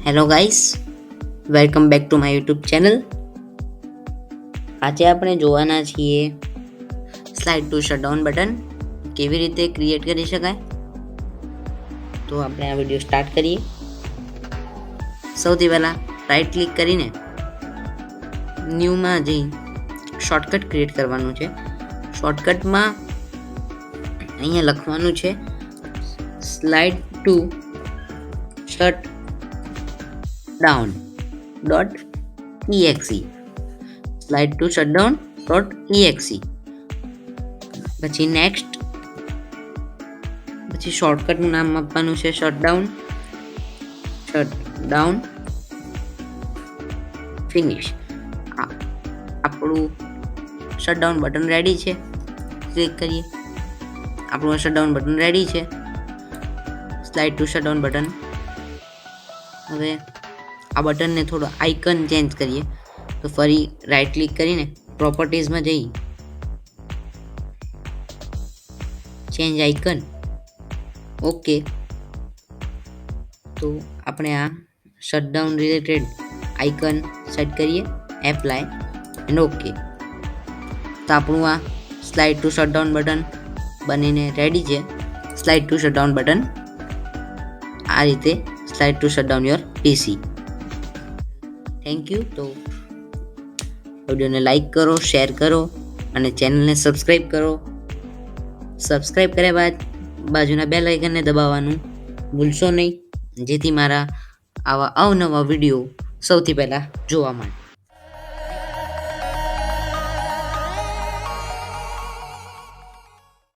Hello guys, welcome back to my YouTube channel. આજે આપણે જોવાના છીએ સ્લાઇડ ટુ શટડાઉન બટન કેવી રીતે ક્રિએટ કરી શકાય. તો આપણે આ વિડીયો સ્ટાર્ટ કરીએ. સૌથી પહેલાં રાઈટ ક્લિક કરીને ન્યૂમાં જઈ શોર્ટકટ ક્રિએટ કરવાનું છે. શોર્ટકટમાં અહીંયા લખવાનું છે slide two shutdown.exe slide to shutdown.exe. પછી નેક્સ્ટ, પછી શોર્ટકટનું નામ આપવાનું છે શટડાઉન ફિનિશ. આપણું શટડાઉન બટન રેડી છે. ક્લિક કરીએ. આપણું શટડાઉન બટન રેડી છે. Slide to shutdown button. હવે આ બટનને થોડો આઇકન ચેન્જ કરીએ. તો ફરી રાઈટ ક્લિક કરીને પ્રોપર્ટીઝમાં જઈ ચેન્જ આઇકન. ઓકે, તો આપણે આ શટડાઉન રિલેટેડ આઇકન સેટ કરીએ. Apply and okay. તો આપણું આ સ્લાઇડ ટુ શટડાઉન બટન બનીને રેડી છે. સ્લાઇડ ટુ શટડાઉન બટન આ રીતે slide to shutdown your PC. Thank you. તો વિડીયોને લાઈક કરો, શેર કરો અને ચેનલને સબસ્ક્રાઈબ કરો. સબસ્ક્રાઈબ કર્યા બાદ બાજુના બેલ આઇકનને દબાવવાનું ભૂલશો નહીં, જેથી મારા આવા અવનવા વિડીયો સૌથી પહેલાં જોવા મળે.